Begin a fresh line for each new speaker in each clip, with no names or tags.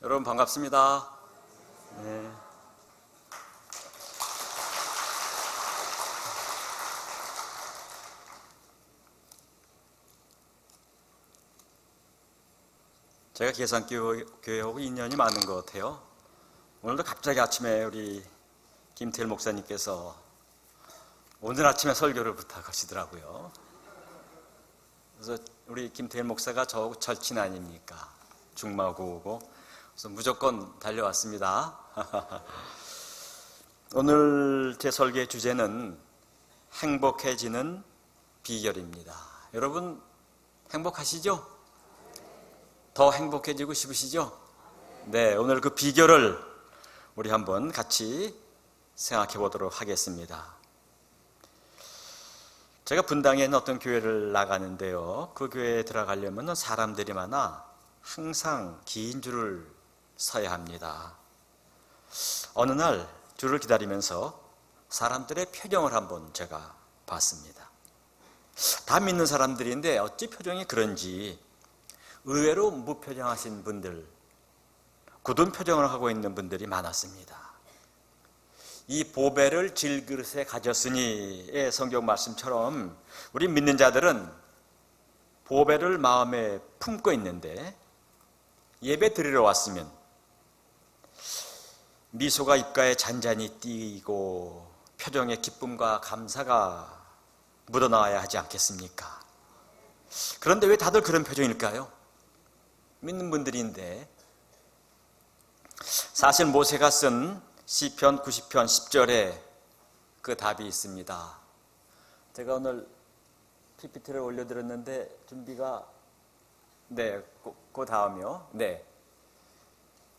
여러분 반갑습니다. 네. 제가 계산교회하고 인연이 많은 것 같아요. 오늘도 갑자기 아침에 우리 김태일 목사님께서 오늘 아침에 설교를 부탁하시더라고요. 그래서 우리 김태일 목사가 저하고 절친 아닙니까? 중마고우고. 그래서 무조건 달려왔습니다. 오늘 제 설교의 주제는 행복해지는 비결입니다. 여러분 행복하시죠? 더 행복해지고 싶으시죠? 네, 오늘 그 비결을 우리 한번 같이 생각해 보도록 하겠습니다. 제가 분당에 있는 어떤 교회를 나가는데요, 그 교회에 들어가려면 사람들이 많아 항상 긴 줄을 서야 합니다. 어느 날 줄을 기다리면서 사람들의 표정을 한번 제가 봤습니다. 다 믿는 사람들인데 어찌 표정이 그런지 의외로 무표정하신 분들, 굳은 표정을 하고 있는 분들이 많았습니다. 이 보배를 질그릇에 가졌으니의 성경 말씀처럼 우리 믿는 자들은 보배를 마음에 품고 있는데 예배 드리러 왔으면 미소가 입가에 잔잔히 띄고 표정에 기쁨과 감사가 묻어나와야 하지 않겠습니까? 그런데 왜 다들 그런 표정일까요? 믿는 분들인데. 사실 모세가 쓴 시편 90편 10절에 그 답이 있습니다. 제가 오늘 PPT를 올려드렸는데 준비가 그 다음이요. 네.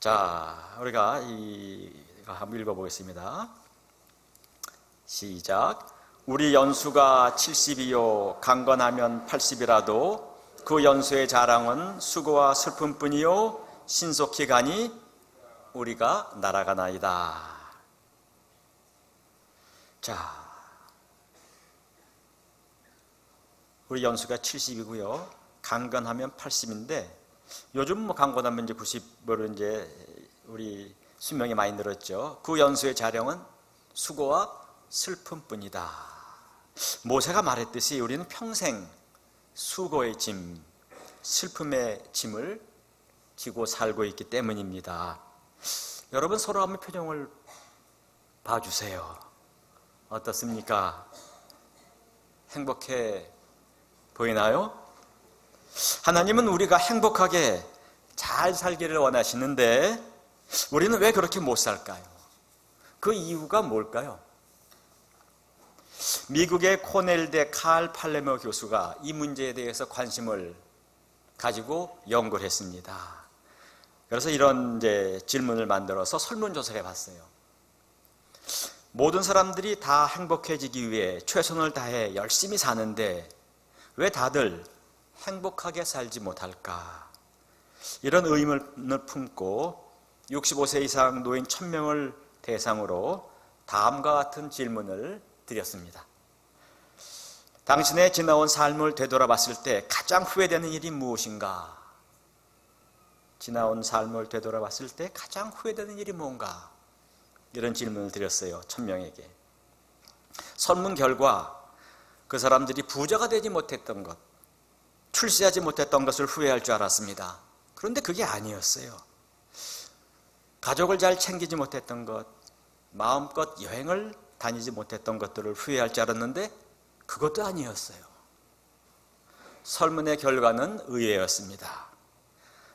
자, 우리가 이거 한번 읽어보겠습니다. 시작. 우리 연수가 70이요 강건하면 80이라도 그 연수의 자랑은 수고와 슬픔뿐이요 신속히 가니 우리가 날아가나이다. 자, 우리 연수가 70이고요 강건하면 80인데 요즘 강건하면 이제 90으로 이제 우리 수명이 많이 늘었죠. 그 연수의 자랑은 수고와 슬픔뿐이다. 모세가 말했듯이 우리는 평생 수고의 짐, 슬픔의 짐을 지고 살고 있기 때문입니다. 여러분 서로 한번 표정을 봐주세요. 어떻습니까? 행복해 보이나요? 하나님은 우리가 행복하게 잘 살기를 원하시는데 우리는 왜 그렇게 못 살까요? 그 이유가 뭘까요? 미국의 코넬대 칼 팔레모 교수가 이 문제에 대해서 관심을 가지고 연구를 했습니다. 그래서 이런 이제 질문을 만들어서 설문조사를 해봤어요. 모든 사람들이 다 행복해지기 위해 최선을 다해 열심히 사는데 왜 다들 행복하게 살지 못할까? 이런 의문을 품고 65세 이상 노인 1000명을 대상으로 다음과 같은 질문을 드렸습니다. 당신의 지나온 삶을 되돌아봤을 때 가장 후회되는 일이 무엇인가? 지나온 삶을 되돌아봤을 때 가장 후회되는 일이 뭔가? 이런 질문을 드렸어요. 1000명에게. 설문 결과 그 사람들이 부자가 되지 못했던 것, 출세하지 못했던 것을 후회할 줄 알았습니다. 그런데 그게 아니었어요. 가족을 잘 챙기지 못했던 것, 마음껏 여행을 다니지 못했던 것들을 후회할 줄 알았는데 그것도 아니었어요. 설문의 결과는 의외였습니다.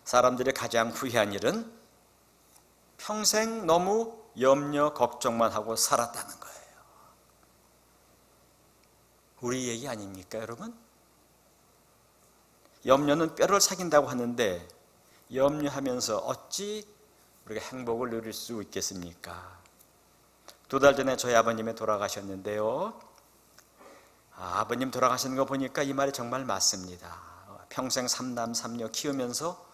사람들이 가장 후회한 일은 평생 너무 염려, 걱정만 하고 살았다는 거예요. 우리 얘기 아닙니까, 여러분? 염려는 뼈를 새긴다고 하는데 염려하면서 어찌 우리가 행복을 누릴 수 있겠습니까? 2달 전에 저희 아버님이 돌아가셨는데요. 아버님 돌아가시는 거 보니까 이 말이 정말 맞습니다. 평생 3남 3녀 키우면서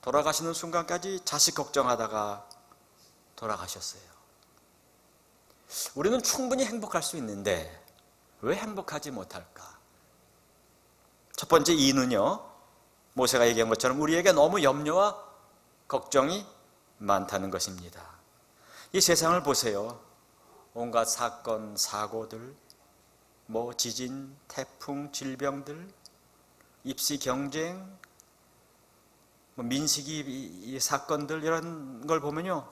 돌아가시는 순간까지 자식 걱정하다가 돌아가셨어요. 우리는 충분히 행복할 수 있는데 왜 행복하지 못할까? 첫 번째 이유는요, 모세가 얘기한 것처럼 우리에게 너무 염려와 걱정이 많다는 것입니다. 이 세상을 보세요. 온갖 사건, 사고들, 지진, 태풍, 질병들, 입시 경쟁, 민식이 사건들, 이런 걸 보면요,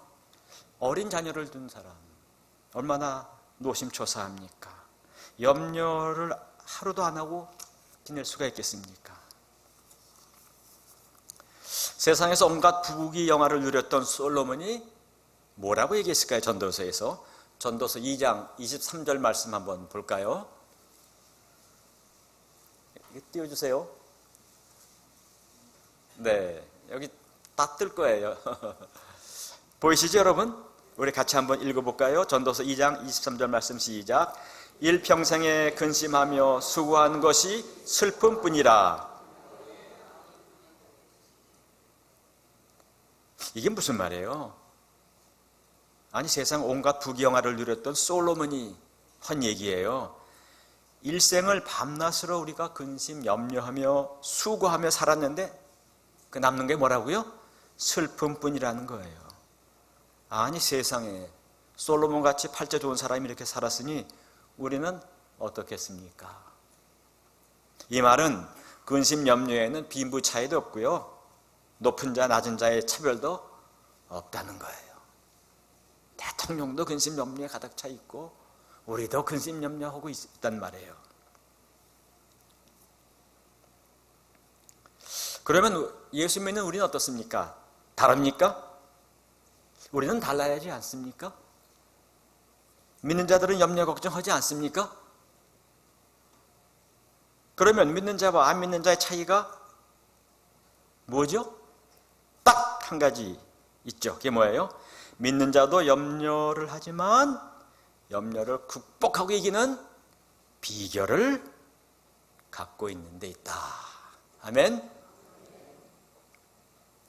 어린 자녀를 둔 사람 얼마나 노심초사합니까? 염려를 하루도 안 하고 지낼 수가 있겠습니까? 세상에서 온갖 부귀 영화를 누렸던 솔로몬이 뭐라고 얘기했을까요? 전도서에서. 전도서 2장 23절 말씀 한번 볼까요? 띄워주세요. 네, 여기 다 뜰 거예요. 보이시죠, 여러분? 우리 같이 한번 읽어볼까요? 전도서 2장 23절 말씀 시작. 일평생에 근심하며 수고한 것이 슬픔뿐이라. 이게 무슨 말이에요? 아니, 세상 온갖 부귀영화를 누렸던 솔로몬이 한 얘기예요. 일생을 밤낮으로 우리가 근심, 염려하며 수고하며 살았는데 그 남는 게 뭐라고요? 슬픔뿐이라는 거예요. 아니, 세상에 솔로몬같이 팔자 좋은 사람이 이렇게 살았으니 우리는 어떻겠습니까? 이 말은 근심, 염려에는 빈부 차이도 없고요, 높은 자, 낮은 자의 차별도 없다는 거예요. 대통령도 근심, 염려에 가득 차 있고 우리도 근심, 염려하고 있단 말이에요. 그러면 예수 믿는 우리는 어떻습니까? 다릅니까? 우리는 달라야지 않습니까? 믿는 자들은 염려 걱정하지 않습니까? 그러면 믿는 자와 안 믿는 자의 차이가 뭐죠? 딱 한 가지 있죠. 그게 뭐예요? 믿는 자도 염려를 하지만 염려를 극복하고 이기는 비결을 갖고 있는 데 있다. 아멘.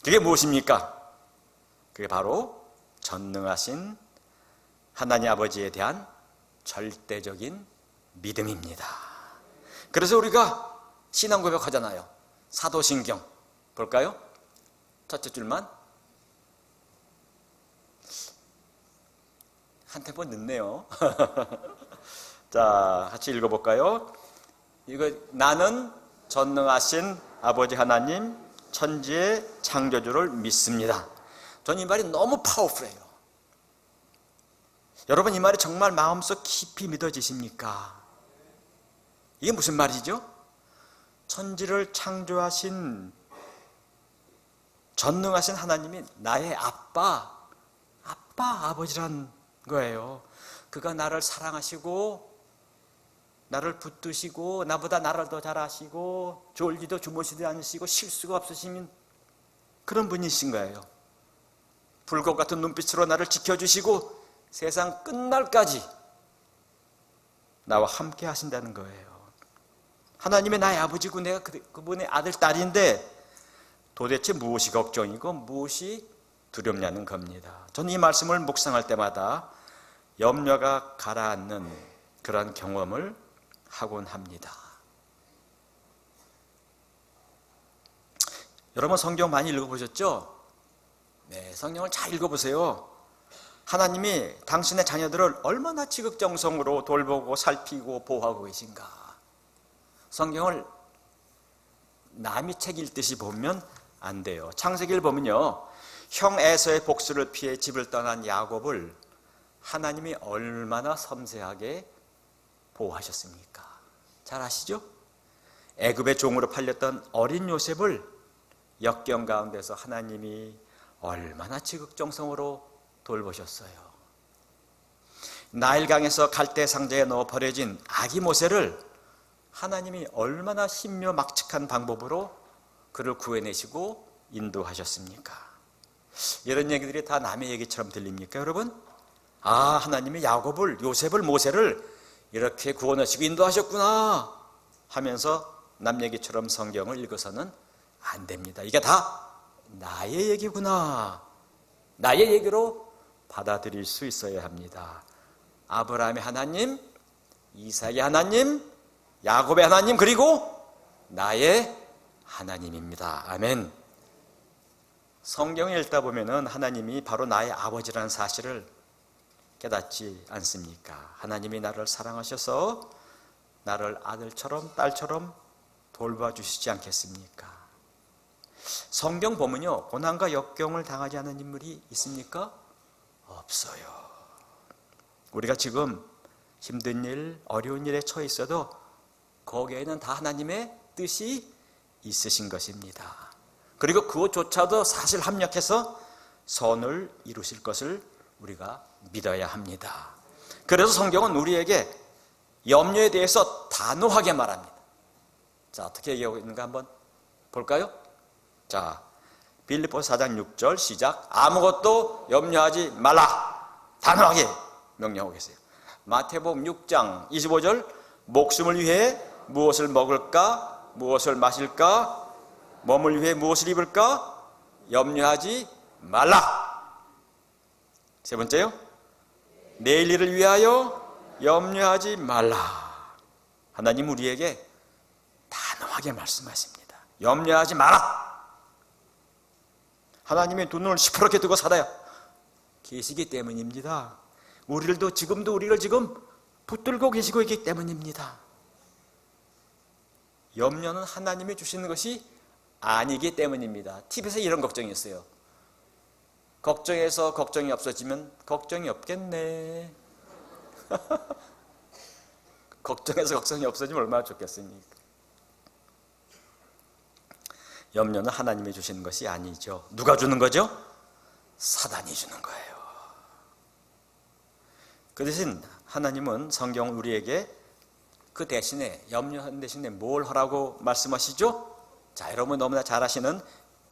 그게 무엇입니까? 그게 바로 전능하신 하나님 아버지에 대한 절대적인 믿음입니다. 그래서 우리가 신앙 고백하잖아요. 사도신경 볼까요? 첫째 줄만. 한 템포 늦네요. 자, 같이 읽어볼까요? 이거, 나는 전능하신 아버지 하나님 천지의 창조주를 믿습니다. 전 이 말이 너무 파워풀해요. 여러분, 이 말이 정말 마음속 깊이 믿어지십니까? 이게 무슨 말이죠? 천지를 창조하신 전능하신 하나님이 나의 아버지란 거예요. 그가 나를 사랑하시고 나를 붙드시고 나보다 나를 더 잘 아시고 졸지도 주무시지 않으시고 실수가 없으신 그런 분이신 거예요. 불꽃 같은 눈빛으로 나를 지켜주시고 세상 끝날까지 나와 함께 하신다는 거예요. 하나님이 나의 아버지고 내가 그분의 아들, 딸인데 도대체 무엇이 걱정이고 무엇이 두렵냐는 겁니다. 저는 이 말씀을 묵상할 때마다 염려가 가라앉는 그런 경험을 하곤 합니다. 여러분, 성경 많이 읽어보셨죠? 네, 성경을 잘 읽어보세요. 하나님이 당신의 자녀들을 얼마나 지극정성으로 돌보고 살피고 보호하고 계신가. 성경을 남이 책 읽듯이 보면 안 돼요. 창세기를 보면요, 형 에서의 복수를 피해 집을 떠난 야곱을 하나님이 얼마나 섬세하게 보호하셨습니까? 잘 아시죠? 애굽의 종으로 팔렸던 어린 요셉을 역경 가운데서 하나님이 얼마나 지극정성으로 돌보셨어요. 나일강에서 갈대 상자에 넣어 버려진 아기 모세를 하나님이 얼마나 신묘막측한 방법으로 그를 구해내시고 인도하셨습니까? 이런 얘기들이 다 남의 얘기처럼 들립니까, 여러분? 아, 하나님이 야곱을, 요셉을, 모세를 이렇게 구원하시고 인도하셨구나 하면서 남 얘기처럼 성경을 읽어서는 안 됩니다. 이게 다 나의 얘기구나, 나의 얘기로 받아들일 수 있어야 합니다. 아브라함의 하나님, 이삭의 하나님, 야곱의 하나님, 그리고 나의 하나님입니다. 아멘. 성경을 읽다 보면은 하나님이 바로 나의 아버지라는 사실을 깨닫지 않습니까? 하나님이 나를 사랑하셔서 나를 아들처럼 딸처럼 돌봐주시지 않겠습니까? 성경 보면요, 고난과 역경을 당하지 않은 인물이 있습니까? 없어요. 우리가 지금 힘든 일, 어려운 일에 처해 있어도 거기에는 다 하나님의 뜻이 있으신 것입니다. 그리고 그것조차도 사실 합력해서 선을 이루실 것을 우리가 믿어야 합니다. 그래서 성경은 우리에게 염려에 대해서 단호하게 말합니다. 자, 어떻게 얘기하고 있는가 한번 볼까요? 자, 빌립보서 4장 6절 시작. 아무것도 염려하지 말라. 단호하게 명령하고 계세요. 마태복음 6장 25절 목숨을 위해 무엇을 먹을까? 무엇을 마실까? 몸을 위해 무엇을 입을까? 염려하지 말라. 세 번째요. 내일 일을 위하여 염려하지 말라. 하나님 우리에게 단호하게 말씀하십니다. 염려하지 마라. 하나님의 두 눈을 시퍼렇게 뜨고 살아야 계시기 때문입니다. 지금도 우리를 지금 붙들고 계시고 있기 때문입니다. 염려는 하나님이 주시는 것이 아니기 때문입니다. TV에서 이런 걱정이 있어요. 걱정해서 걱정이 없어지면 걱정이 없겠네. 걱정해서 걱정이 없어지면 얼마나 좋겠습니까? 염려는 하나님이 주시는 것이 아니죠. 누가 주는 거죠? 사단이 주는 거예요. 그 대신 하나님은 성경 우리에게 그 대신에 염려하는 대신에 뭘 하라고 말씀하시죠? 자, 여러분 너무나 잘 아시는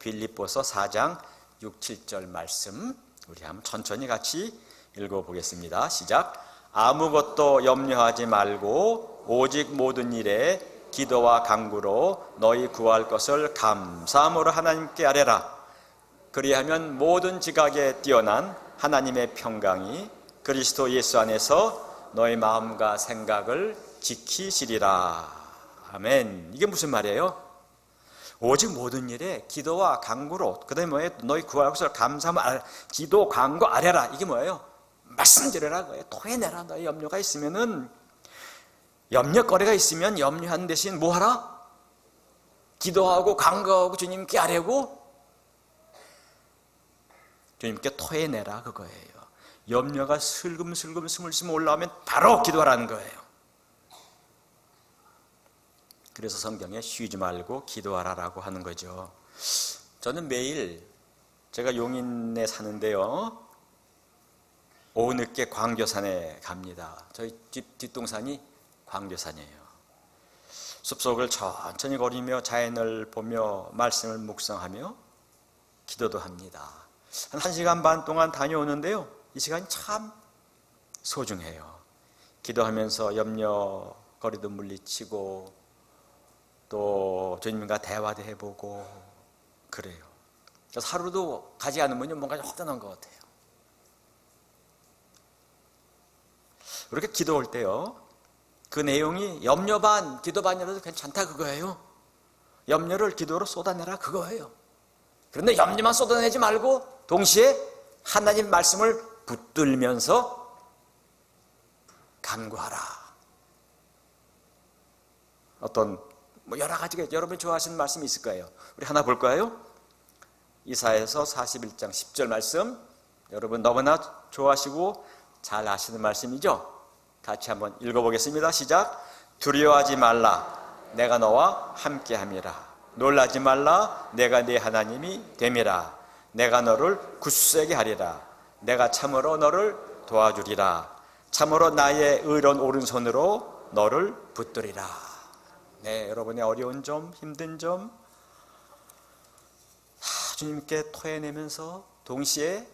빌립보서 4장 6, 7절 말씀 우리 한번 천천히 같이 읽어보겠습니다. 시작. 아무것도 염려하지 말고 오직 모든 일에 기도와 간구로 너희 구할 것을 감사함으로 하나님께 아뢰라. 그리하면 모든 지각에 뛰어난 하나님의 평강이 그리스도 예수 안에서 너희 마음과 생각을 지키시리라. 아멘. 이게 무슨 말이에요? 오직 모든 일에 기도와 간구로, 그 다음에 뭐예요? 너희 구할 것을 감사함으로 기도, 간구, 아뢰라. 이게 뭐예요? 말씀드려라. 토해내라. 너희 염려가 있으면은, 염려거리가 있으면 염려하는 대신 뭐 하라? 기도하고 간구하고 주님께 아뢰고 주님께 토해내라 그거예요. 염려가 슬금슬금 스물스물 올라오면 바로 기도하라는 거예요. 그래서 성경에 쉬지 말고 기도하라라고 하는 거죠. 저는 매일 제가 용인에 사는데요, 오후 늦게 광교산에 갑니다. 저희 집 뒷동산이 광교산이에요. 숲속을 천천히 걸으며 자연을 보며 말씀을 묵상하며 기도도 합니다. 한 1시간 반 동안 다녀오는데요, 이 시간이 참 소중해요. 기도하면서 염려거리도 물리치고 또 주님과 대화도 해보고 그래요. 그래서 하루도 가지 않으면 뭔가 허전한 것 같아요. 이렇게 기도할 때요, 그 내용이 염려 반, 기도 반이라도 괜찮다 그거예요. 염려를 기도로 쏟아내라 그거예요. 그런데 염려만 쏟아내지 말고 동시에 하나님 말씀을 붙들면서 간구하라. 어떤 여러 가지가 여러분이 좋아하시는 말씀이 있을 거예요. 우리 하나 볼까요? 이사야서 41장 10절 말씀, 여러분 너무나 좋아하시고 잘 아시는 말씀이죠? 같이 한번 읽어보겠습니다. 시작. 두려워하지 말라. 내가 너와 함께함이라. 놀라지 말라. 내가 네 하나님이 됨이라. 내가 너를 굳세게 하리라. 내가 참으로 너를 도와주리라. 참으로 나의 의로운 오른손으로 너를 붙들리라. 네, 여러분의 어려운 점, 힘든 점 주님께 토해내면서 동시에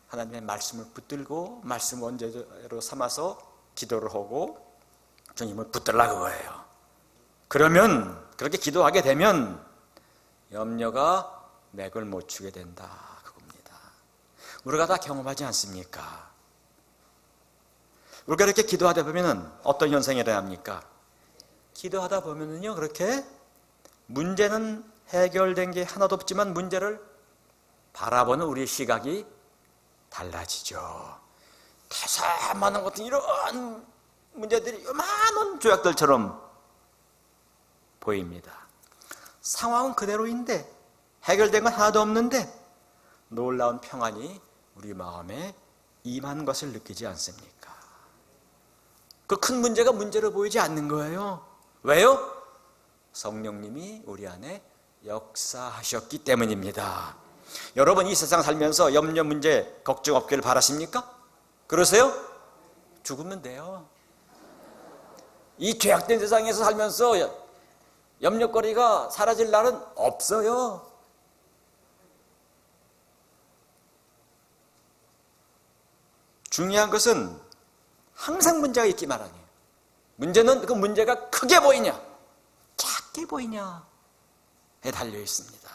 하나님의 말씀을 붙들고 말씀 원죄로 삼아서 기도를 하고 주님을 붙들라 그거예요. 그러면 그렇게 기도하게 되면 염려가 맥을 못 추게 된다 그겁니다. 우리가 다 경험하지 않습니까? 우리가 이렇게 기도하다 보면 어떤 현상이 일어납니까? 기도하다 보면은요, 그렇게 문제는 해결된 게 하나도 없지만 문제를 바라보는 우리의 시각이 달라지죠. 대사많은 것들, 이런 문제들이 많은 조약들처럼 보입니다. 상황은 그대로인데, 해결된 건 하나도 없는데 놀라운 평안이 우리 마음에 임한 것을 느끼지 않습니까? 그 큰 문제가 문제로 보이지 않는 거예요. 왜요? 성령님이 우리 안에 역사하셨기 때문입니다. 여러분, 이 세상 살면서 염려, 문제, 걱정 없기를 바라십니까? 그러세요? 죽으면 돼요. 이 죄악된 세상에서 살면서 염려거리가 사라질 날은 없어요. 중요한 것은 항상 문제가 있기 마련이에요. 문제는 그 문제가 크게 보이냐 작게 보이냐에 달려 있습니다.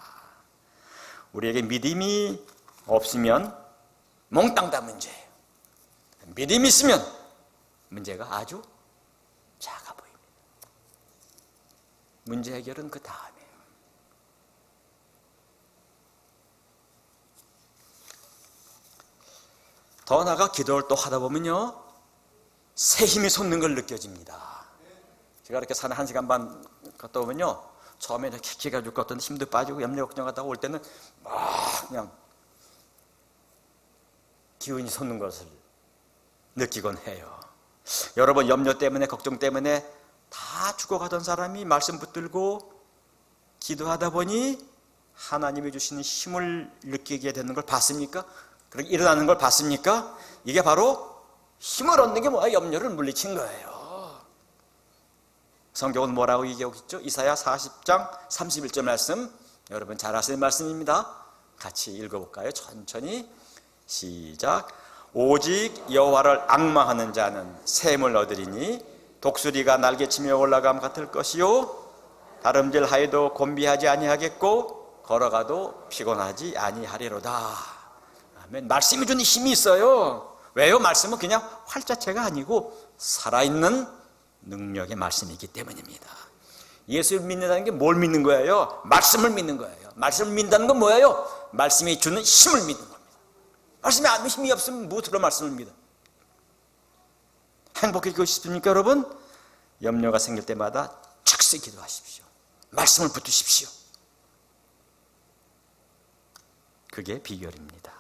우리에게 믿음이 없으면 몽땅 다 문제예요. 믿음이 있으면 문제가 아주 작아 보입니다. 문제 해결은 그 다음이에요. 더 나아가 기도를 또 하다 보면요, 새 힘이 솟는 걸 느껴집니다. 제가 이렇게 산에 1시간 반 갔다 오면요, 처음에 이렇게 기가 죽고 어떤 힘도 빠지고 염려 걱정하다가 올 때는 막 그냥 기운이 솟는 것을 느끼곤 해요. 여러분, 염려 때문에 걱정 때문에 다 죽어가던 사람이 말씀 붙들고 기도하다 보니 하나님이 주시는 힘을 느끼게 되는 걸 봤습니까? 그렇게 일어나는 걸 봤습니까? 이게 바로 힘을 얻는 게 뭐야? 염려를 물리친 거예요. 성경은 뭐라고 얘기하고 있죠? 이사야 40장 31절 말씀, 여러분 잘 아시는 말씀입니다. 같이 읽어볼까요? 천천히 시작. 오직 여호와를 앙망하는 자는 샘을 얻으리니 독수리가 날개치며 올라감 같을 것이요 다름질하여도 곤비하지 아니하겠고 걸어가도 피곤하지 아니하리로다. 아멘. 말씀이 주는 힘이 있어요. 왜요? 말씀은 그냥 활자체가 아니고 살아있는 능력의 말씀이기 때문입니다. 예수를 믿는다는 게 뭘 믿는 거예요? 말씀을 믿는 거예요. 말씀을 믿는다는 건 뭐예요? 말씀이 주는 힘을 믿는 겁니다. 말씀에 아무 힘이 없으면 무엇으로 말씀을 믿어? 행복해지고 싶습니까, 여러분? 염려가 생길 때마다 즉시 기도하십시오. 말씀을 붙드십시오. 그게 비결입니다.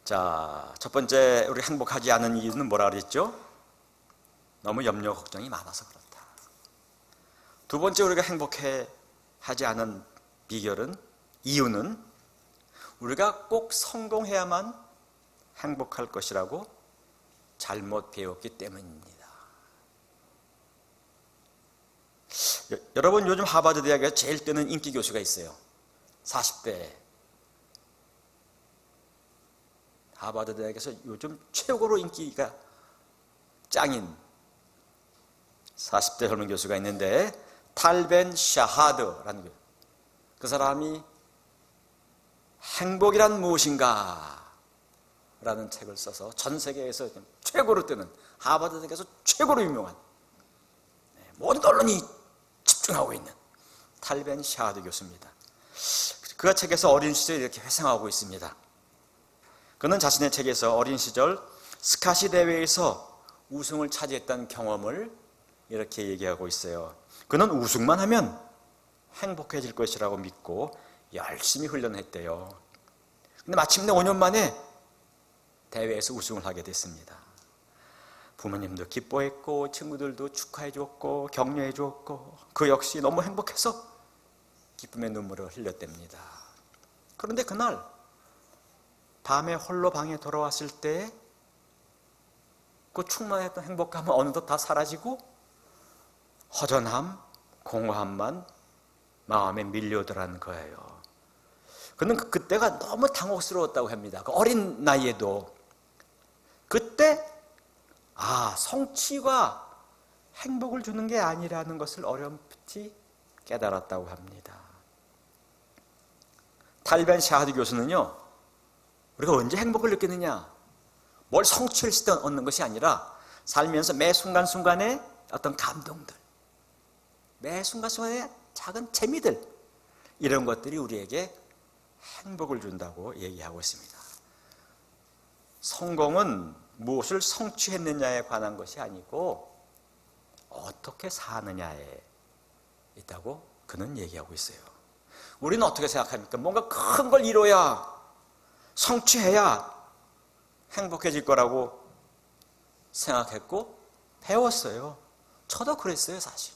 자, 첫 번째, 우리 행복하지 않은 이유는 뭐라 그랬죠? 너무 염려 걱정이 많아서 그렇다. 두 번째, 우리가 행복하지 않은 비결은, 이유는 우리가 꼭 성공해야만 행복할 것이라고 잘못 배웠기 때문입니다. 여러분, 요즘 하버드 대학에서 제일 뜨는 인기 교수가 있어요. 40대 하버드 대학에서 요즘 최고로 인기가 짱인 40대 젊은 교수가 있는데, 탈벤 샤하드라는 교수. 그 사람이 행복이란 무엇인가 라는 책을 써서 전 세계에서 최고로 뜨는, 하버드 대학에서 최고로 유명한, 모든 언론이 집중하고 있는 탈벤 샤하드 교수입니다. 그가 책에서 어린 시절 이렇게 회상하고 있습니다. 그는 자신의 책에서 어린 시절 스카시 대회에서 우승을 차지했던 경험을 이렇게 얘기하고 있어요. 그는 우승만 하면 행복해질 것이라고 믿고 열심히 훈련했대요. 근데 마침내 5년 만에 대회에서 우승을 하게 됐습니다. 부모님도 기뻐했고 친구들도 축하해 주었고 격려해 주었고 그 역시 너무 행복해서 기쁨의 눈물을 흘렸답니다. 그런데 그날 밤에 홀로 방에 돌아왔을 때 그 충만했던 행복감은 어느덧 다 사라지고 허전함, 공허함만 마음에 밀려오더라는 거예요. 그는 그때가 너무 당혹스러웠다고 합니다. 그 어린 나이에도. 그때 성취가 행복을 주는 게 아니라는 것을 어렴풋이 깨달았다고 합니다. 탈벤 샤하드 교수는요, 우리가 언제 행복을 느끼느냐, 뭘 성취를 얻는 것이 아니라 살면서 매 순간순간에 어떤 감동들, 매 순간순간에 작은 재미들, 이런 것들이 우리에게 행복을 준다고 얘기하고 있습니다. 성공은 무엇을 성취했느냐에 관한 것이 아니고 어떻게 사느냐에 있다고 그는 얘기하고 있어요. 우리는 어떻게 생각합니까? 뭔가 큰 걸 이뤄야, 성취해야 행복해질 거라고 생각했고 배웠어요. 저도 그랬어요, 사실.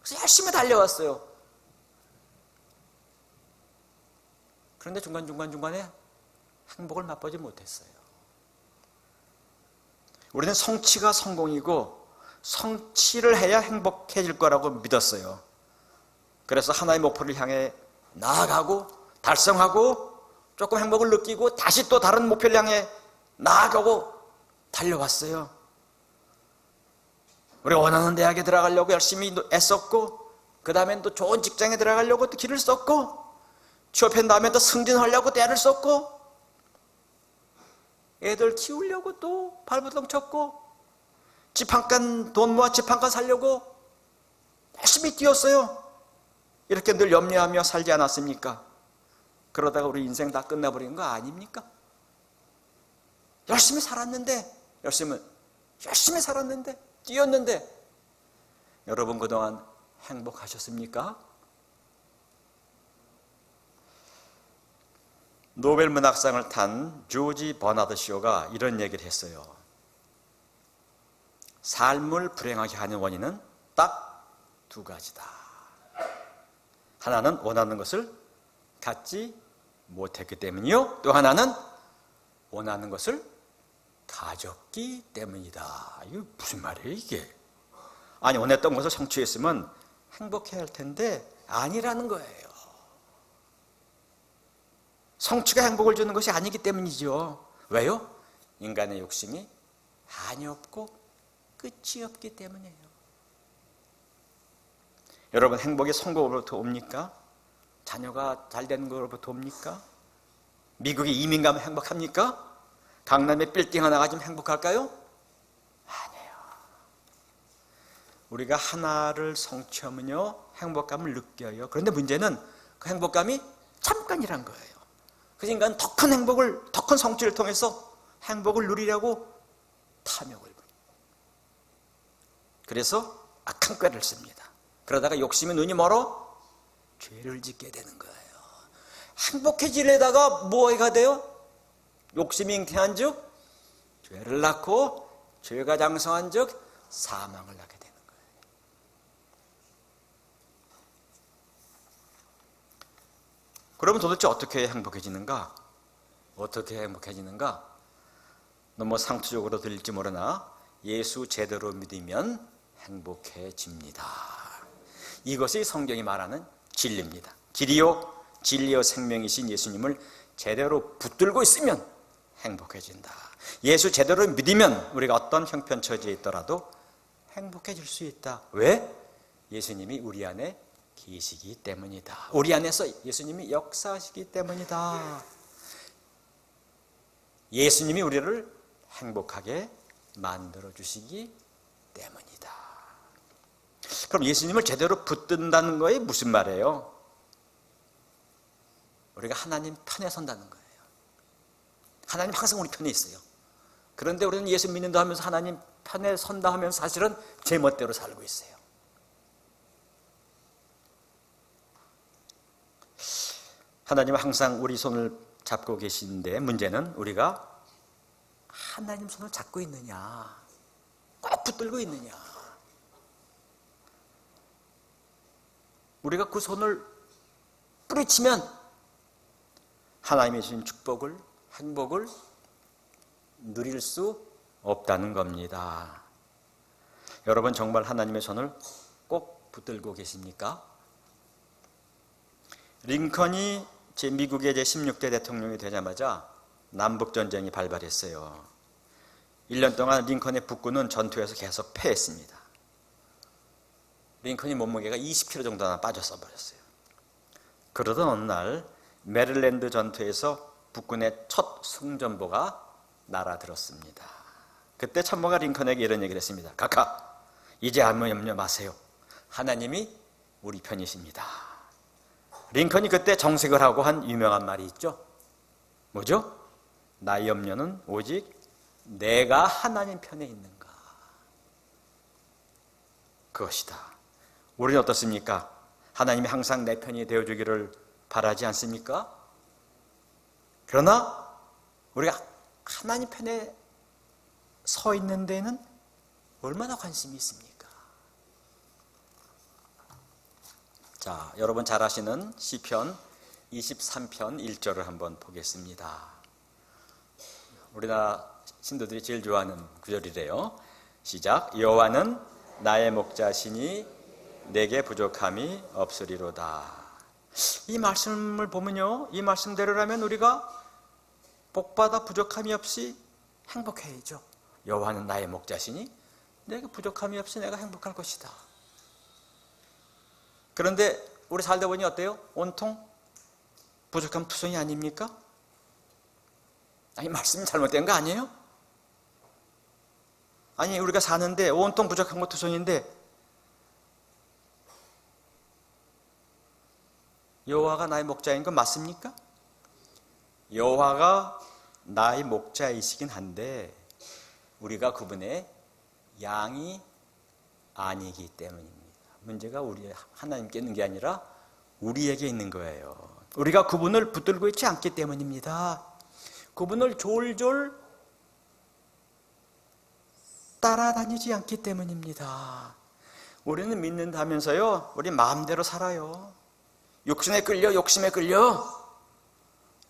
그래서 열심히 달려왔어요. 그런데 중간중간에 행복을 맛보지 못했어요. 우리는 성취가 성공이고 성취를 해야 행복해질 거라고 믿었어요. 그래서 하나의 목표를 향해 나아가고 달성하고 조금 행복을 느끼고 다시 또 다른 목표를 향해 나아가고 달려왔어요. 우리가 원하는 대학에 들어가려고 열심히 애썼고, 그 다음엔 또 좋은 직장에 들어가려고 또 길을 썼고, 취업한 다음에 또 승진하려고 때를 썼고, 애들 키우려고 또 발버둥 쳤고, 집 한 칸 돈 모아 집 한 칸 살려고 열심히 뛰었어요. 이렇게 늘 염려하며 살지 않았습니까? 그러다가 우리 인생 다 끝나버린 거 아닙니까? 열심히 살았는데, 열심히 살았는데, 뛰었는데, 여러분 그동안 행복하셨습니까? 노벨 문학상을 탄 조지 버나드 쇼가 이런 얘기를 했어요. 삶을 불행하게 하는 원인은 딱 두 가지다. 하나는 원하는 것을 갖지 못했기 때문이요, 또 하나는 원하는 것을 가졌기 때문이다. 이게 무슨 말이에요, 이게? 아니, 원했던 것을 성취했으면 행복해야 할 텐데 아니라는 거예요. 성취가 행복을 주는 것이 아니기 때문이죠. 왜요? 인간의 욕심이 한이 없고 끝이 없기 때문이에요. 여러분, 행복이 성공으로부터 옵니까? 자녀가 잘 되는 것으로부터 옵니까? 미국에 이민 가면 행복합니까? 강남에 빌딩 하나 가지면 행복할까요? 아니에요. 우리가 하나를 성취하면요 행복감을 느껴요. 그런데 문제는 그 행복감이 잠깐이란 거예요. 그 인간은 더 큰 행복을, 더 큰 성취를 통해서 행복을 누리려고 탐욕을 부립니다. 그래서 악한 꾀를 씁니다. 그러다가 욕심이 눈이 멀어 죄를 짓게 되는 거예요. 행복해지려다가 뭐가 돼요? 욕심이 잉태한 즉 죄를 낳고, 죄가 장성한 즉 사망을 낳게 되는 거예요. 그러면 도대체 어떻게 행복해지는가? 어떻게 행복해지는가? 너무 상투적으로 들릴지 모르나 예수 제대로 믿으면 행복해집니다. 이것이 성경이 말하는 진리입니다. 길이요 진리요 생명이신 예수님을 제대로 붙들고 있으면 행복해진다. 예수 제대로 믿으면 우리가 어떤 형편처지에 있더라도 행복해질 수 있다. 왜? 예수님이 우리 안에 계시기 때문이다. 우리 안에서 예수님이 역사하시기 때문이다. 예수님이 우리를 행복하게 만들어주시기 때문이다. 그럼 예수님을 제대로 붙든다는 거에 무슨 말이에요? 우리가 하나님 편에 선다는 거예요. 하나님 항상 우리 편에 있어요. 그런데 우리는 예수 믿는다 하면서 하나님 편에 선다 하면서 사실은 제 멋대로 살고 있어요. 하나님은 항상 우리 손을 잡고 계신데 문제는 우리가 하나님 손을 잡고 있느냐, 꼭 붙들고 있느냐. 우리가 그 손을 뿌리치면 하나님의 주신 축복을, 행복을 누릴 수 없다는 겁니다. 여러분 정말 하나님의 손을 꼭 붙들고 계십니까? 링컨이 미국의 제16대 대통령이 되자마자 남북전쟁이 발발했어요. 1년 동안 링컨의 북군은 전투에서 계속 패했습니다. 링컨이 몸무게가 20kg 정도나 빠졌어 버렸어요. 그러던 어느 날 메릴랜드 전투에서 북군의 첫 승전보가 날아들었습니다. 그때 참모가 링컨에게 이런 얘기를 했습니다. 각하, 이제 아무 염려 마세요. 하나님이 우리 편이십니다. 링컨이 그때 정색을 하고 한 유명한 말이 있죠. 뭐죠? 나의 염려는 오직 내가 하나님 편에 있는가. 그것이다. 우리는 어떻습니까? 하나님이 항상 내 편이 되어주기를 바라지 않습니까? 그러나 우리가 하나님 편에 서 있는 데는 얼마나 관심이 있습니까? 자, 여러분 잘 아시는 시편 23편 1절을 한번 보겠습니다. 우리나라 신도들이 제일 좋아하는 구절이래요. 시작. 여호와는 나의 목자시니 내게 부족함이 없으리로다. 이 말씀을 보면요, 이 말씀대로라면 우리가 복받아 부족함이 없이 행복해야죠. 여호와는 나의 목자시니 내게 부족함이 없이 내가 행복할 것이다. 그런데 우리 살다 보니 어때요? 온통 부족함 투성이 아닙니까? 아니, 말씀이 잘못된 거 아니에요? 아니, 우리가 사는데 온통 부족한 것 투성인데 여호와가 나의 목자인 건 맞습니까? 여호와가 나의 목자이시긴 한데 우리가 그분의 양이 아니기 때문입니다. 문제가 우리 하나님께 있는 게 아니라 우리에게 있는 거예요. 우리가 그분을 붙들고 있지 않기 때문입니다. 그분을 졸졸 따라다니지 않기 때문입니다. 우리는 믿는다면서요, 우리 마음대로 살아요. 욕심에 끌려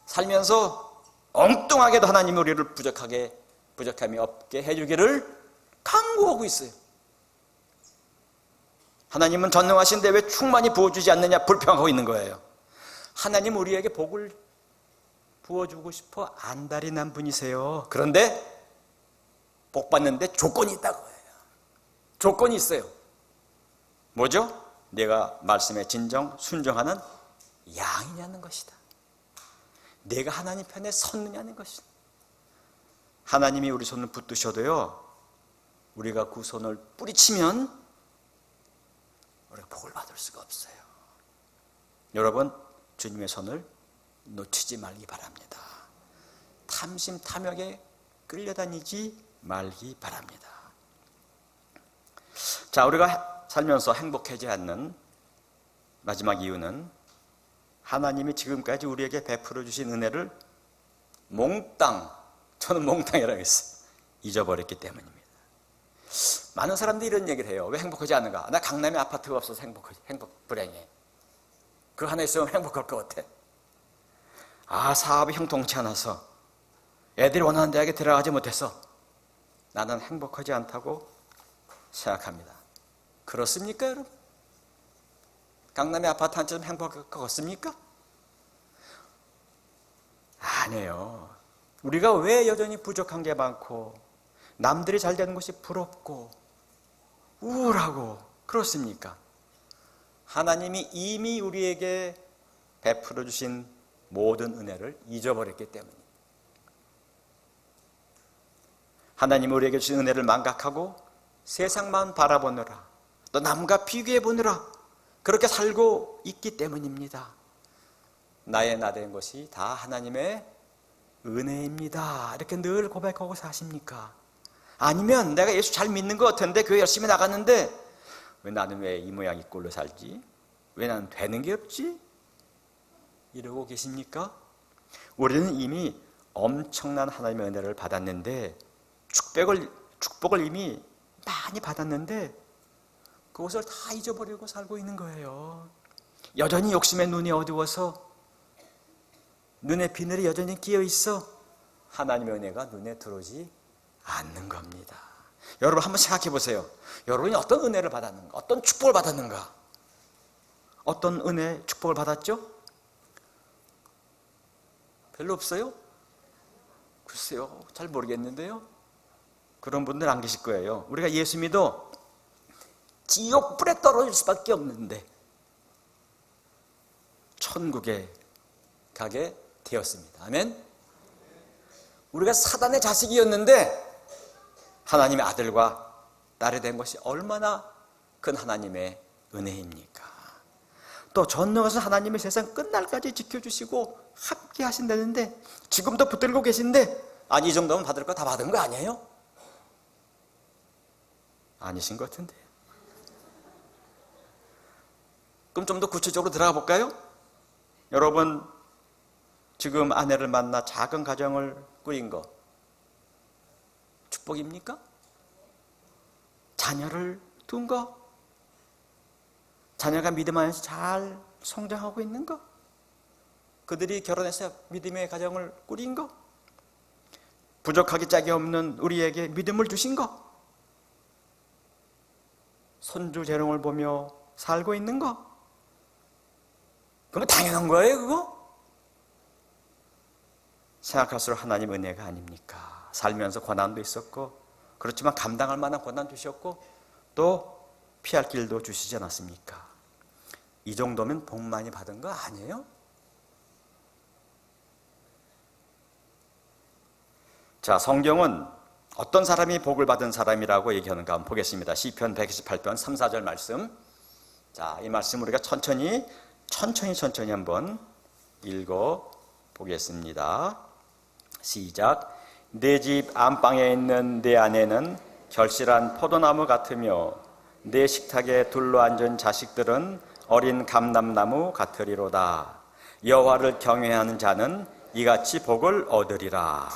살면서 엉뚱하게도 하나님이 우리를 부족함이 없게 해주기를 강구하고 있어요. 하나님은 전능하신데 왜 충만히 부어주지 않느냐 불평하고 있는 거예요. 하나님 우리에게 복을 부어주고 싶어 안달이 난 분이세요. 그런데 복 받는데 조건이 있다고 해요. 조건이 있어요. 뭐죠? 내가 말씀에 진정 순종하는 양이냐는 것이다. 내가 하나님 편에 섰느냐는 것이다. 하나님이 우리 손을 붙드셔도요, 우리가 그 손을 뿌리치면 우리가 복을 받을 수가 없어요. 여러분, 주님의 손을 놓치지 말기 바랍니다. 탐심 탐욕에 끌려다니지 말기 바랍니다. 자, 우리가 살면서 행복하지 않는 마지막 이유는 하나님이 지금까지 우리에게 베풀어 주신 은혜를 저는 몽땅이라고 했어요. 잊어버렸기 때문입니다. 많은 사람들이 이런 얘기를 해요. 왜 행복하지 않은가? 나 강남에 아파트가 없어서 불행해. 그거 하나 있으면 행복할 것 같아. 사업이 형통치 않아서 애들이 원하는 대학에 들어가지 못해서 나는 행복하지 않다고 생각합니다. 그렇습니까, 여러분? 강남의 아파트 한 채 행복할 것 같습니까? 아니에요. 우리가 왜 여전히 부족한 게 많고 남들이 잘 되는 것이 부럽고 우울하고 그렇습니까? 하나님이 이미 우리에게 베풀어 주신 모든 은혜를 잊어버렸기 때문입니다. 하나님이 우리에게 주신 은혜를 망각하고 세상만 바라보느라, 또 남과 비교해 보느라 그렇게 살고 있기 때문입니다. 나의 나된 것이 다 하나님의 은혜입니다. 이렇게 늘 고백하고 사십니까? 아니면 내가 예수 잘 믿는 것 같은데 교회 열심히 나갔는데 왜 나는 왜 이 모양 이 꼴로 살지? 왜 나는 되는 게 없지? 이러고 계십니까? 우리는 이미 엄청난 하나님의 은혜를 받았는데 축복을 이미 많이 받았는데 그것을 다 잊어버리고 살고 있는 거예요. 여전히 욕심에 눈이 어두워서 눈에 비늘이 여전히 끼어 있어 하나님의 은혜가 눈에 들어오지 않는 겁니다. 여러분 한번 생각해 보세요. 여러분이 어떤 은혜를 받았는가? 어떤 축복을 받았는가? 어떤 은혜, 축복을 받았죠? 별로 없어요? 글쎄요, 잘 모르겠는데요. 그런 분들 안 계실 거예요. 우리가 예수 믿어 지옥불에 떨어질 수밖에 없는데 천국에 가게 되었습니다. 아멘. 우리가 사단의 자식이었는데 하나님의 아들과 딸이 된 것이 얼마나 큰 하나님의 은혜입니까? 또 전능하신 하나님의 세상 끝날까지 지켜주시고 함께 하신다는데 지금도 붙들고 계신데 아니 이 정도면 받을 거 다 받은 거 아니에요? 아니신 것 같은데. 그럼 좀 더 구체적으로 들어가 볼까요? 여러분 지금 아내를 만나 작은 가정을 꾸린 거 축복입니까? 자녀를 둔 거, 자녀가 믿음 안에서 잘 성장하고 있는 거, 그들이 결혼해서 믿음의 가정을 꾸린 거, 부족하기 짝이 없는 우리에게 믿음을 주신 거, 손주 재롱을 보며 살고 있는 거, 그건 당연한 거예요, 그거? 생각할수록 하나님 은혜가 아닙니까? 살면서 고난도 있었고 그렇지만 감당할 만한 고난 주셨고 또 피할 길도 주시지 않았습니까? 이 정도면 복 많이 받은 거 아니에요? 자, 성경은 어떤 사람이 복을 받은 사람이라고 얘기하는가 한번 보겠습니다. 시편 128편 3, 4절 말씀. 자, 이 말씀 우리가 천천히 한번 읽어 보겠습니다. 시작. 내 집 안방에 있는 내 아내는 결실한 포도나무 같으며 내 식탁에 둘러앉은 자식들은 어린 감람나무 같으리로다. 여호와를 경외하는 자는 이같이 복을 얻으리라.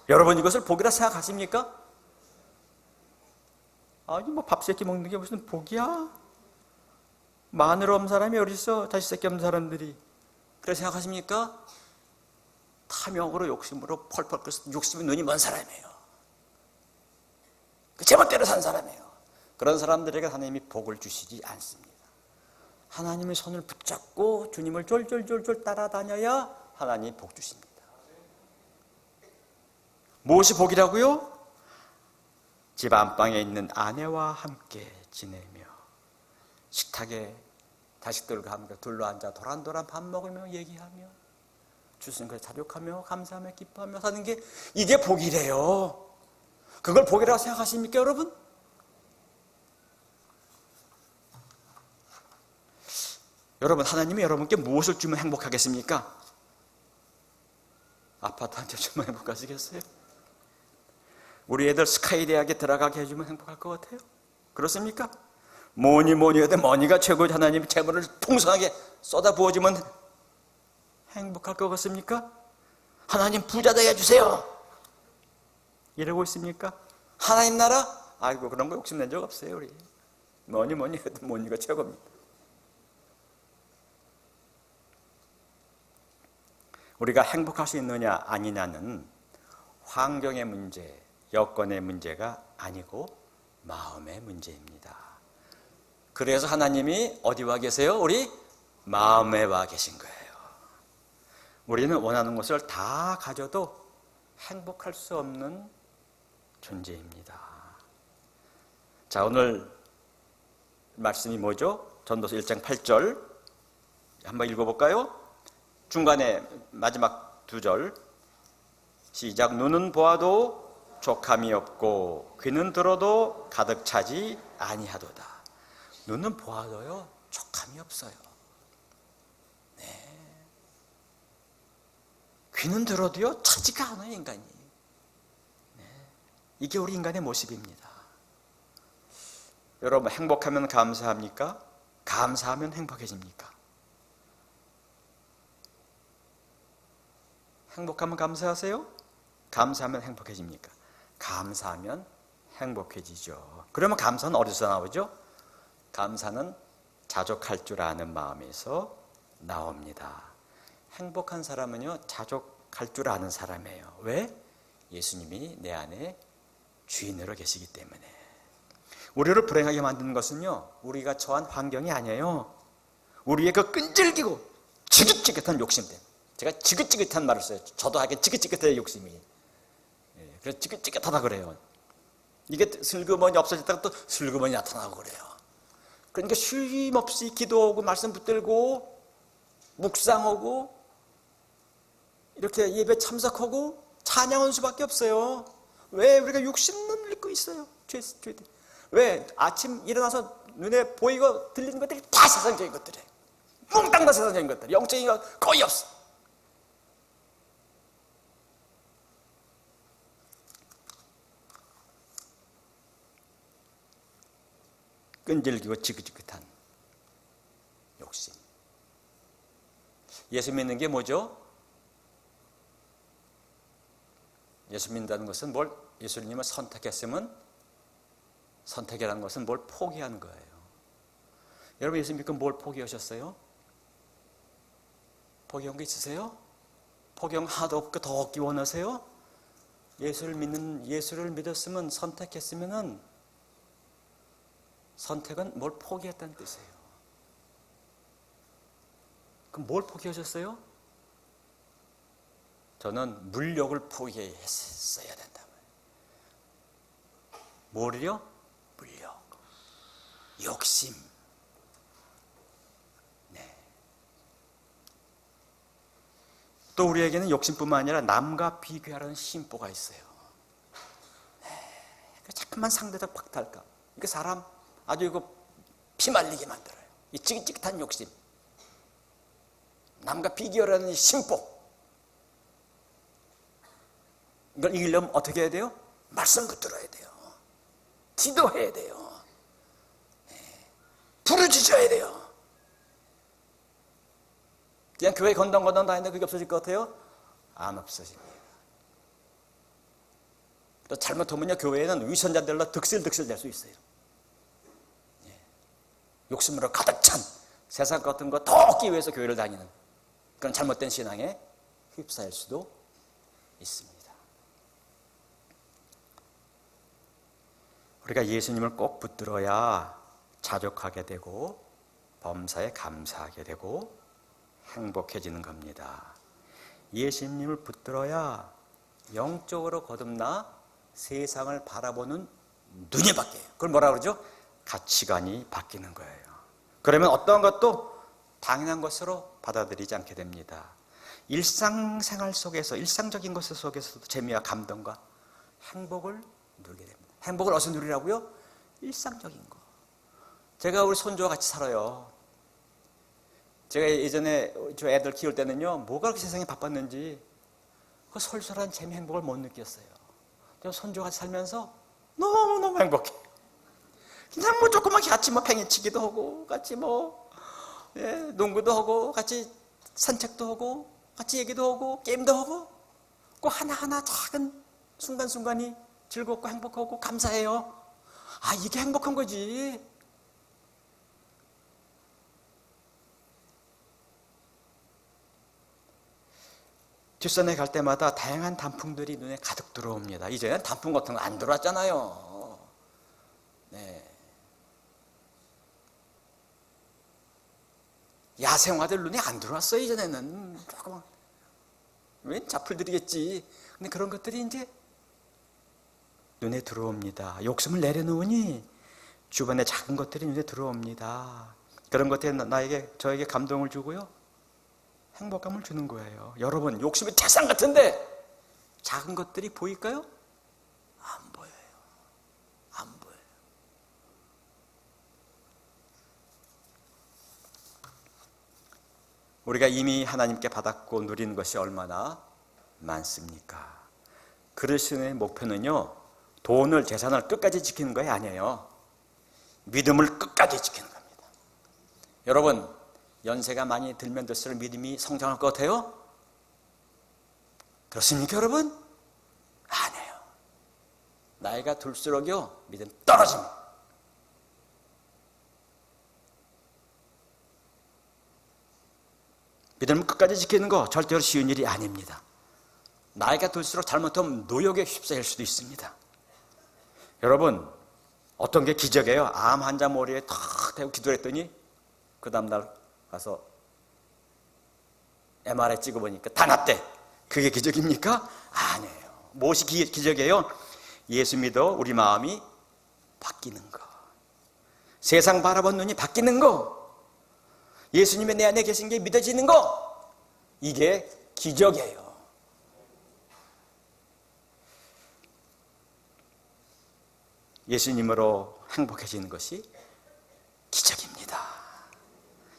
여러분 이것을 복이라 생각하십니까? 아니 뭐 밥 세끼 먹는 게 무슨 복이야? 마늘 없는 사람이 어딨어? 자식 새끼 없는 사람들이. 그래 생각하십니까? 탐욕으로 욕심으로 펄펄 끓어서 욕심이 눈이 먼 사람이에요. 그 제멋대로 산 사람이에요. 그런 사람들에게 하나님이 복을 주시지 않습니다. 하나님의 손을 붙잡고 주님을 쫄쫄쫄쫄 따라다녀야 하나님이 복 주십니다. 무엇이 복이라고요? 집 안방에 있는 아내와 함께 지내며 식탁에 자식들과 함께 둘러앉아 도란도란 밥 먹으며 얘기하며 주신 것에 자족하며 감사하며 기뻐하며 사는 게 이게 복이래요. 그걸 복이라고 생각하십니까 여러분? 여러분 하나님이 여러분께 무엇을 주면 행복하겠습니까? 아파트 한 채 주면 행복하시겠어요? 우리 애들 스카이 대학에 들어가게 해주면 행복할 것 같아요? 그렇습니까? 뭐니 해도 머니가 최고지. 하나님이 재물을 풍성하게 쏟아 부어주면 행복할 것 같습니까? 하나님 부자 되게 해주세요 이러고 있습니까? 하나님 나라? 아이고 그런 거 욕심낸 적 없어요. 우리 뭐니 해도 뭐니가 최고입니다. 우리가 행복할 수 있느냐 아니냐는 환경의 문제, 여건의 문제가 아니고 마음의 문제입니다. 그래서 하나님이 어디 와 계세요? 우리 마음에 와 계신 거예요. 우리는 원하는 것을 다 가져도 행복할 수 없는 존재입니다. 자, 오늘 말씀이 뭐죠? 전도서 1장 8절 한번 읽어볼까요? 중간에 마지막 두 절 시작. 눈은 보아도 족함이 없고 귀는 들어도 가득 차지 아니하도다. 눈은 보아도요 족함이 없어요. 네. 귀는 들어도요 차지가 않아요 인간이. 네. 이게 우리 인간의 모습입니다. 여러분 행복하면 감사합니까? 감사하면 행복해집니까? 행복하면 감사하세요? 감사하면 행복해집니까? 감사하면 행복해지죠. 그러면 감사는 어디서 나오죠? 감사는 자족할 줄 아는 마음에서 나옵니다. 행복한 사람은요 자족할 줄 아는 사람이에요. 왜? 예수님이 내 안에 주인으로 계시기 때문에. 우리를 불행하게 만드는 것은요 우리가 처한 환경이 아니에요. 우리의 그 끈질기고 지긋지긋한 욕심 때문에. 제가 지긋지긋한 말을 써요. 저도 하게 지긋지긋해요 욕심이. 그래서 지긋지긋하다 그래요. 이게 슬그머니 없어졌다가 또 슬그머니 나타나고 그래요. 그러니까 쉼없이 기도하고 말씀 붙들고 묵상하고 이렇게 예배 참석하고 찬양하는 수밖에 없어요. 왜? 우리가 욕심만 늙고 있어요. 왜? 아침 일어나서 눈에 보이고 들리는 것들이 다 세상적인 것들이에요. 몽땅 다 세상적인 것들. 영적인 거 거의 없어. 끈질기고 지긋지긋한 욕심. 예수 믿는 게 뭐죠? 예수 믿는다는 것은 예수님을 선택했으면, 선택이라는 것은 뭘 포기한 거예요. 여러분 예수 믿고 뭘 포기하셨어요? 포기한 거 있으세요? 포기한 거 하나도 없고 더 얻기 원하세요? 예수를 믿었으면, 선택했으면은, 선택은 뭘 포기했다는 뜻이에요. 그럼 뭘 포기하셨어요? 저는 물욕을 포기했어야 된다. 뭐를요? 물욕, 욕심. 네. 또 우리에게는 욕심뿐만 아니라 남과 비교하라는 심보가 있어요. 네. 자꾸만 상대적 박탈감. 이게 사람 아주 이거 피말리게 만들어요. 이 찌긋찌긋한 욕심. 남과 비교하라는 심보. 이걸 이기려면 어떻게 해야 돼요? 말씀 붙들어야 돼요. 기도해야 돼요. 부르짖어야 돼요. 그냥 교회 건당건당 다니는데 그게 없어질 것 같아요? 안 없어집니다. 또 잘못하면요, 교회에는 위선자들로 득실득실 될 수 있어요. 욕심으로 가득 찬 세상 같은 거 더 얻기 위해서 교회를 다니는 그런 잘못된 신앙에 휩싸일 수도 있습니다. 우리가 예수님을 꼭 붙들어야 자족하게 되고 범사에 감사하게 되고 행복해지는 겁니다. 예수님을 붙들어야 영적으로 거듭나 세상을 바라보는 눈이 바뀌어요. 그걸 뭐라 그러죠? 가치관이 바뀌는 거예요. 그러면 어떤 것도 당연한 것으로 받아들이지 않게 됩니다. 일상생활 속에서, 일상적인 것 속에서도 재미와 감동과 행복을 누리게 됩니다. 행복을 어디서 누리라고요? 일상적인 거. 제가 우리 손주와 같이 살아요. 제가 예전에 저 애들 키울 때는요, 뭐가 그렇게 세상에 바빴는지 그 솔솔한 재미, 행복을 못 느꼈어요. 손주와 같이 살면서 너무너무 행복해. 그냥 뭐 조그맣게 같이 팽이치기도 하고, 같이 농구도 하고, 같이 산책도 하고, 같이 얘기도 하고, 게임도 하고, 그 하나하나 작은 순간순간이 즐겁고 행복하고 감사해요. 아, 이게 행복한 거지. 뒷산에 갈 때마다 다양한 단풍들이 눈에 가득 들어옵니다. 이제는 단풍 같은 거 안 들어왔잖아요. 네. 야생화들 눈에 안 들어왔어요. 이전에는 조그만 웬 잡풀들이겠지. 근데 그런 것들이 이제 눈에 들어옵니다. 욕심을 내려놓으니 주변의 작은 것들이 눈에 들어옵니다. 그런 것들이 저에게 감동을 주고요, 행복감을 주는 거예요. 여러분, 욕심이 태산 같은데 작은 것들이 보일까요? 안 보여요. 안 보여요. 우리가 이미 하나님께 받았고 누리는 것이 얼마나 많습니까? 그리스도의 목표는요, 돈을, 재산을 끝까지 지키는 거 아니에요. 믿음을 끝까지 지키는 겁니다. 여러분, 연세가 많이 들면 들수록 믿음이 성장할 것 같아요? 그렇습니까, 여러분? 아니에요. 나이가 들수록요, 믿음 떨어집니다. 믿음을 끝까지 지키는 거 절대로 쉬운 일이 아닙니다. 나이가 들수록 잘못하면 노역에 휩싸일 수도 있습니다. 여러분, 어떤 게 기적이에요? 암 환자 머리에 탁 대고 기도를 했더니 그 다음날 가서 MRI 찍어보니까 다 낫대. 그게 기적입니까? 아니에요. 무엇이 기적이에요? 예수 믿어 우리 마음이 바뀌는 거, 세상 바라본 눈이 바뀌는 거, 예수님의 내 안에 계신 게 믿어지는 거, 이게 기적이에요. 예수님으로 행복해지는 것이 기적입니다.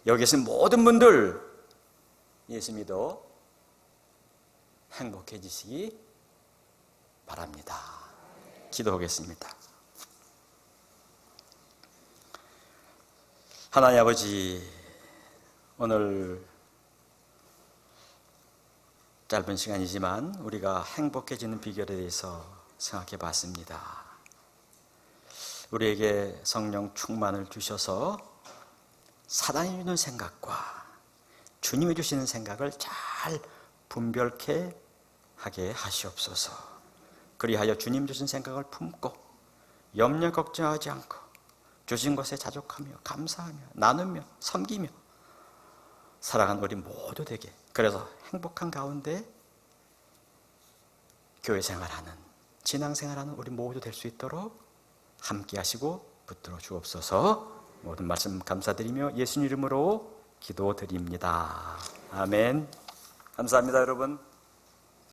여기 계신 모든 분들 예수 믿어 행복해지시기 바랍니다. 기도하겠습니다. 하나님 아버지, 오늘 짧은 시간이지만 우리가 행복해지는 비결에 대해서 생각해 봤습니다. 우리에게 성령 충만을 주셔서 사단이 주는 생각과 주님이 주시는 생각을 잘 분별케 하게 하시옵소서. 그리하여 주님 주신 생각을 품고 염려 걱정하지 않고 주신 것에 자족하며 감사하며 나누며 섬기며 살아가는 우리 모두 되게, 그래서 행복한 가운데 교회 생활하는, 신앙 생활하는 우리 모두 될 수 있도록 함께 하시고 붙들어 주옵소서. 모든 말씀 감사드리며 예수님 이름으로 기도드립니다. 아멘. 감사합니다, 여러분.